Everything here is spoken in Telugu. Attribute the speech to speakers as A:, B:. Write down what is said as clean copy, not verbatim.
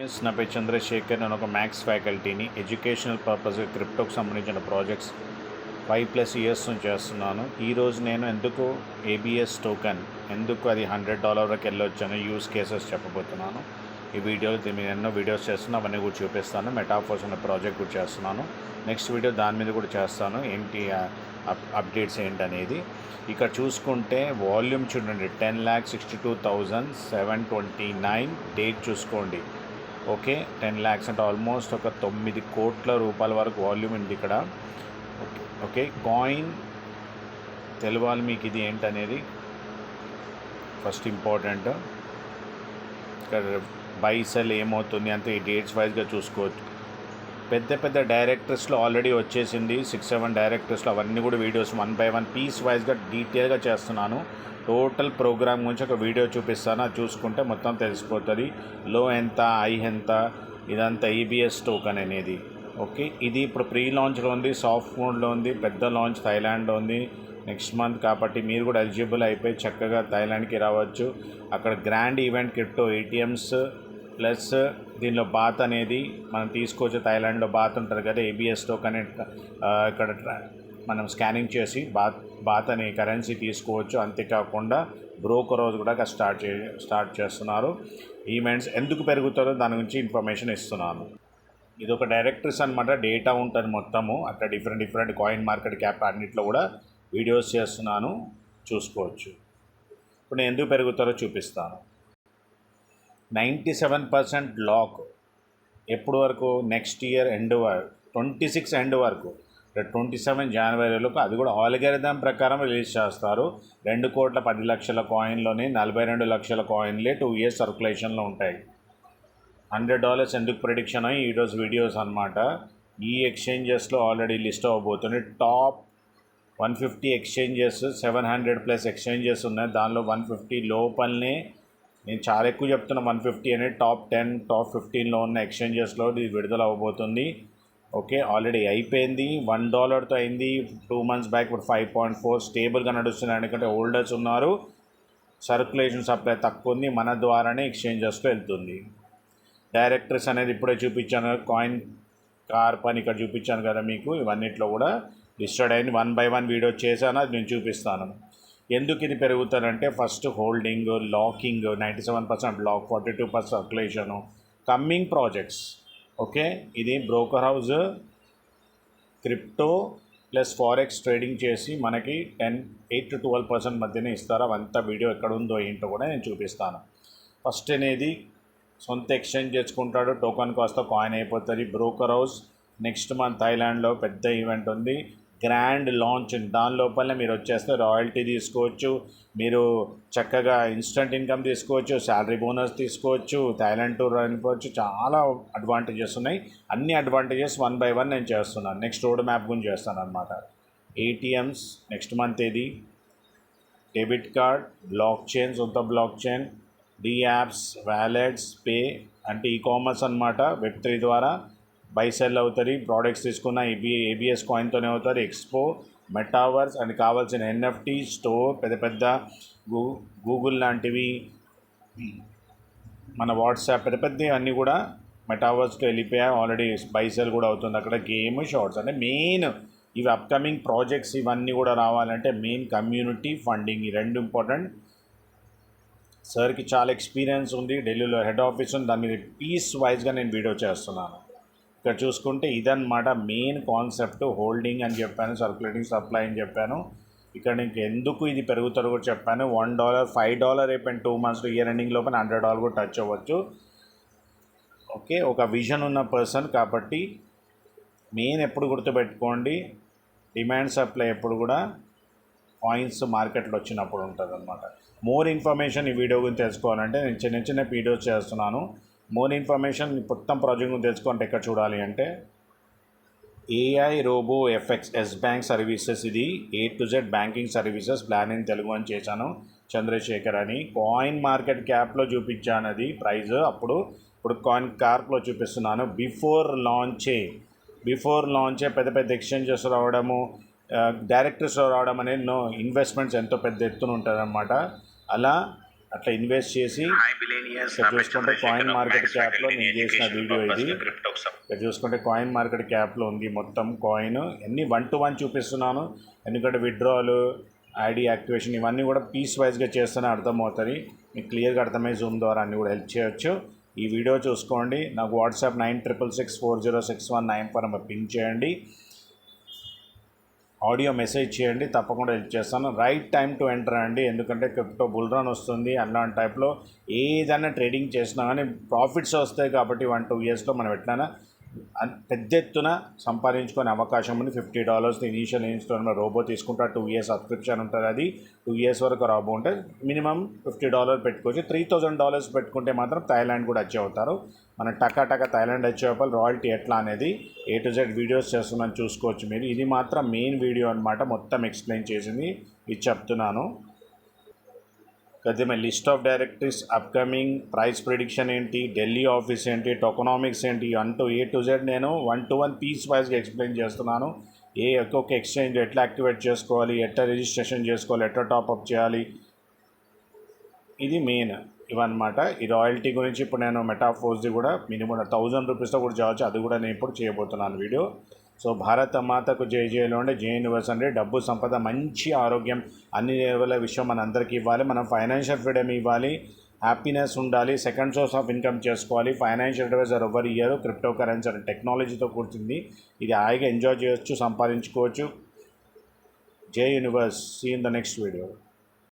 A: నా పేరు చంద్రశేఖర్. నేను ఒక మ్యాథ్స్ ఫ్యాకల్టీని. ఎడ్యుకేషనల్ పర్పస్ క్రిప్టోకి సంబంధించిన ప్రాజెక్ట్స్ 5+ ఇయర్స్ నుంచి చేస్తున్నాను. ఈరోజు నేను ఎందుకు ఏబిఎస్ టోకెన్ ఎందుకు అది $100 వరకు వెళ్ళొచ్చని యూస్ కేసెస్ చెప్పబోతున్నాను. ఈ వీడియోలో నేను ఎన్నో వీడియోస్ చేస్తున్నాను, అవన్నీ కూడా చూపిస్తాను. మెటాఫోర్స్ అనే ప్రాజెక్ట్ కూడా చేస్తున్నాను. నెక్స్ట్ వీడియో దాని మీద కూడా చేస్తాను, ఏంటి అప్డేట్స్ ఏంటనేది. ఇక్కడ చూసుకుంటే వాల్యూమ్ చూడండి, 10,62,729. డేట్ చూసుకోండి. ఓకే, 10 lakhs అంటే ఆల్మోస్ట్ ఒక 9 కోట్ల రూపాయల వరకు వాల్యూమ్ ఉంది ఇక్కడ. ఓకే, కాయిన్ తెలవాలి మీకు ఇది ఏంటనేది ఫస్ట్ ఇంపార్టెంట్. ఇక్కడ బై సెల్ ఏమవుతుంది అంటే ఈ డేట్స్ వైజ్గా చూసుకోవచ్చు. పెద్ద డైరెక్టర్స్లో ఆల్రెడీ వచ్చేసింది, 6-7 డైరెక్టర్స్లో. అవన్నీ కూడా వీడియోస్ 1 by 1 పీస్ వైజ్గా డీటెయిల్గా చేస్తున్నాను. టోటల్ ప్రోగ్రామ్ గురించి ఒక వీడియో చూపిస్తాను, అది చూసుకుంటే మొత్తం తెలిసిపోతుంది. లో ఎంత, హై ఎంత, ఇదంతా ఈబిఎస్ టోకెన్ అనేది. ఓకే, ఇది ఇప్పుడు ప్రీ లాంచ్లో ఉంది, సాఫ్ట్ మోడ్లో ఉంది. పెద్ద లాంచ్ థాయిలాండ్లో ఉంది నెక్స్ట్ మంత్. కాబట్టి మీరు కూడా ఎలిజిబుల్ అయిపోయి చక్కగా థాయిలాండ్కి రావచ్చు. అక్కడ grand event crypto ATMs plus దీనిలో బాత్ అనేది మనం తీసుకోవచ్చు. థాయిలాండ్లో బాత్ ఉంటుంది కదా, ఏబిఎస్ టోకెన్ ఇక్కడ మనం స్కానింగ్ చేసి బాత్ అనే కరెన్సీ తీసుకోవచ్చు. అంతేకాకుండా బ్రోకర్ రోజు కూడా స్టార్ట్ చేస్తున్నారు. ఈవెంట్స్ ఎందుకు పెరుగుతారో దాని గురించి ఇన్ఫర్మేషన్ ఇస్తున్నాను. ఇది ఒక డైరెక్టర్స్ అనమాట, డేటా ఉంటుంది మొత్తము. అక్కడ డిఫరెంట్ కాయిన్ మార్కెట్ క్యాప్ అన్నింటిలో కూడా వీడియోస్ చేస్తున్నాను, చూసుకోవచ్చు. ఇప్పుడు నేను ఎందుకు పెరుగుతారో చూపిస్తాను. 97% లాక్ ఎప్పుడు వరకు? నెక్స్ట్ ఇయర్ ఎండ్ వరకు, 26 ఎండ్ వరకు, 27 జనవరిలోకి. అది కూడా ఆల్గరిథం ప్రకారం రిలీజ్ చేస్తారు. 2,10,00,000 కాయిన్లోని 42 లక్షల కాయిన్లే 2 years సర్క్యులేషన్లో ఉంటాయి. $100 ఎందుకు ప్రిడిక్షన్ అయ్యి ఈరోజు వీడియోస్ అనమాట. ఈ ఎక్స్చేంజెస్లో ఆల్రెడీ లిస్ట్ అవ్వబోతుంది. టాప్ 150 ఎక్స్చేంజెస్, 700+ ఎక్స్చేంజెస్ ఉన్నాయి. దానిలో 150 లోపలనే, నేను చాలా ఎక్కువ చెప్తున్నా, 150 అనేది టాప్ 10, టాప్ 15లో ఉన్న ఎక్స్చేంజెస్లో ఇది విడుదల అవ్వబోతుంది. ఓకే, ఆల్రెడీ అయిపోయింది. $1తో అయింది 2 months బ్యాక్. ఇప్పుడు 5.4 స్టేబుల్గా నడుస్తున్నాయి. ఎందుకంటే హోల్డర్స్ ఉన్నారు, సర్క్యులేషన్ సప్లై తక్కువ ఉంది, మన ద్వారానే ఎక్స్చేంజెస్లో వెళ్తుంది. డైరెక్టర్స్ అనేది ఇప్పుడే చూపించాను, కాయిన్ కార్ప్ అని ఇక్కడ చూపించాను కదా మీకు. ఇవన్నిట్లో కూడా లిస్టెడ్ అయింది. 1 by 1 వీడియో చేశాను, అది నేను చూపిస్తాను. ఎందుకు ఇది పెరుగుతారంటే first holding, locking 97% lock, 42% circulation, coming projects. Okay, ఇది broker house crypto plus forex trading చేసి మనకి 8 to 12% మధ్యనే ఇస్తారు. అవంతా వీడియో ఎక్కడ ఉందో ఏంటో కూడా నేను చూపిస్తాను. ఫస్ట్ అనేది సొంత ఎక్స్చేంజ్ చేసుకుంటాడు, టోకన్ కాస్త కాయిన్ అయిపోతుంది. బ్రోకర్ హౌస్ నెక్స్ట్ మంత్ థాయిలాండ్లో పెద్ద ఈవెంట్ ఉంది, గ్రాండ్ లాంచ్. దాని లోపలనే మీరు వచ్చేస్తే రాయల్టీ తీసుకోవచ్చు, మీరు చక్కగా ఇన్స్టంట్ ఇన్కమ్ తీసుకోవచ్చు, శాలరీ బోనస్ తీసుకోవచ్చు, థాయిలాండ్ టూర్ అనుకోవచ్చు. చాలా అడ్వాంటేజెస్ ఉన్నాయి. అన్ని అడ్వాంటేజెస్ 1 by 1 నేను చేస్తున్నాను. నెక్స్ట్ రోడ్ మ్యాప్ గురించి చేస్తాను అనమాట. ఏటీఎమ్స్ నెక్స్ట్ మంత్ ఏది, డెబిట్ కార్డ్, బ్లాక్ చైన్, సొంత blockchain, D apps, wallets, pay అంటే ఈకామర్స్ అనమాట. Web3 ద్వారా బై సెల్ అవుతుంది. ప్రోడక్ట్స్ తీసుకున్న ఏబిఎస్ కాయిన్తోనే అవుతారు. ఎక్స్పో, మెటావర్స్ అని కావాల్సిన ఎన్ఎఫ్టీ, స్టోర్, పెద్ద గూగుల్ లాంటివి, మన వాట్సాప్, పెద్ద అన్నీ కూడా మెటావర్స్కి వెళ్ళిపోయాయి. ఆల్రెడీ బై సెల్ కూడా అవుతుంది అక్కడ. గేమ్, షార్ట్స్ అంటే మెయిన్ ఇవి అప్కమింగ్ ప్రాజెక్ట్స్. ఇవన్నీ కూడా రావాలంటే మెయిన్ కమ్యూనిటీ ఫండింగ్, ఈ రెండు ఇంపార్టెంట్. సార్కి చాలా ఎక్స్పీరియన్స్ ఉంది, ఢిల్లీలో హెడ్ ఆఫీస్ ఉంది. దాని మీద పీస్ వైజ్గా నేను వీడియో చేస్తున్నాను. ఇక్కడ చూసుకుంటే ఇదన్నమాట మెయిన్ కాన్సెప్ట్. హోల్డింగ్ అని చెప్పాను, సర్క్యులేటింగ్ సప్లై అని చెప్పాను. ఇక్కడ నీకు ఎందుకు ఇది పెరుగుతారో కూడా చెప్పాను. $1, $5 అయిపోయిన 2 months ఇయర్ ఎండింగ్ లోపల $100 కూడా టచ్ అవ్వచ్చు. ఓకే, ఒక విజన్ ఉన్న పర్సన్ కాబట్టి మెయిన్ ఎప్పుడు గుర్తుపెట్టుకోండి, డిమాండ్ సప్లై ఎప్పుడు కూడా కాయిన్స్ మార్కెట్లో వచ్చినప్పుడు ఉంటుంది అనమాట. మోర్ ఇన్ఫర్మేషన్ ఈ వీడియో గురించి తెలుసుకోవాలంటే నేను చిన్న వీడియోస్ చేస్తున్నాను. మోర్ ఇన్ఫర్మేషన్ మొత్తం ప్రాజెక్ట్ గురించి తెలుసుకోవాలంటే ఎక్కడ చూడాలి అంటే AI robo FX S bank services. ఇది A to Z banking services plan in Telugu అని చేశాను, చంద్రశేఖర్ అని. కాయిన్ మార్కెట్ క్యాప్లో చూపించాను అది ప్రైజ్. ఇప్పుడు కాయిన్ కార్ప్లో చూపిస్తున్నాను. బిఫోర్ లాంచే పెద్ద ఎక్స్చేంజెస్ రావడము, డైరెక్టర్స్ రావడం అనేది ఇన్వెస్ట్మెంట్స్ ఎంతో పెద్ద ఎత్తున ఉంటుంది అన్నమాట. అలా అట్లా ఇన్వెస్ట్ చేసి ఇక్కడ చూసుకుంటే కాయిన్ మార్కెట్ క్యాప్లో నేను చేసిన వీడియో ఇది. ఇక్కడ చూసుకుంటే కాయిన్ మార్కెట్ క్యాప్లో ఉంది మొత్తం కాయిన్. అన్నీ 1 to 1 చూపిస్తున్నాను, ఎందుకంటే విత్డ్రాలు, ఐడి యాక్టివేషన్ ఇవన్నీ కూడా పీస్ వైజ్గా చేస్తేనే అర్థమవుతుంది. మీకు క్లియర్గా అర్థమై జూమ్ ద్వారా అన్నీ కూడా హెల్ప్ చేయొచ్చు. ఈ వీడియో చూసుకోండి. నాకు వాట్సాప్ 9666406194 నెంబర్ పింక్ చేయండి, ఆడియో మెసేజ్ చేయండి, తప్పకుండా హెల్ప్ చేస్తాను. రైట్ టైం టు ఎంటర్ అండి, ఎందుకంటే క్రిప్టో బుల్ రన్ వస్తుంది. అలాంటి టైప్లో ఏదైనా ట్రేడింగ్ చేసినా కానీ ప్రాఫిట్స్ వస్తాయి. కాబట్టి 1-2 ఇయర్స్లో మనం ఎట్లయినా పెద్ద ఎత్తున సంపాదించుకునే అవకాశం ఉంది. $50 ఇనీషియల్ ఇన్స్టాల్మెంట్ రోబో తీసుకుంటే 2 years సబ్స్క్రిప్షన్ ఉంటుంది. అది 2 years వరకు రోబో ఉంటే మినిమం $50 పెట్టుకోవచ్చు. $3000 పెట్టుకుంటే మాత్రం థాయిలాండ్ కూడా అచీవ్ అవుతారు. మన టకా థాయిలాండ్ అచీవ్ అవ్వాలి. రాయల్టీ ఎట్లా అనేది A to Z వీడియోస్ చేస్తున్నాను, చూసుకోవచ్చు మీరు. ఇది మాత్రం మెయిన్ వీడియో అనమాట, మొత్తం ఎక్స్ప్లెయిన్ చేసింది ఇది చెప్తున్నాను. అయితే list of directors, upcoming price prediction ఏంటి, ఢిల్లీ ఆఫీస్ ఏంటి, టోకనామిక్స్ ఏంటి అంటూ A to Z నేను 1 to 1 పీస్ వైజ్గా ఎక్స్ప్లెయిన్ చేస్తున్నాను. ఒక్కొక్క ఎక్స్చేంజ్ ఎట్లా యాక్టివేట్ చేసుకోవాలి, ఎట్లా రిజిస్ట్రేషన్ చేసుకోవాలి, ఎట్లా టాప్అప్ చేయాలి, ఇది మెయిన్ ఇవన్నమాట. ఈ రాయల్టీ గురించి ఇప్పుడు నేను మెటాఫోర్స్ది కూడా మినిమం $1000 కూడా చేయవచ్చు, అది కూడా నేను ఇప్పుడు చేయబోతున్నాను వీడియో. సో భారత మాతకు జై జైలో ఉండే జై యూనివర్స్ అంటే డబ్బు సంపద, మంచి ఆరోగ్యం, అన్ని లెవెల్ విషయం మన అందరికీ ఇవ్వాలి. మనం ఫైనాన్షియల్ ఫ్రీడమ్ ఇవ్వాలి, హ్యాపీనెస్ ఉండాలి, సెకండ్ సోర్స్ ఆఫ్ ఇన్కమ్ చేసుకోవాలి. ఫైనాన్షియల్ అడ్వైజర్ ఎవరు ఇయ్యరు. క్రిప్టో కరెన్సీ అంటే టెక్నాలజీతో కూర్చుంది, ఇది హాయిగా ఎంజాయ్ చేయొచ్చు, సంపాదించుకోవచ్చు. జై universe. See in the next video.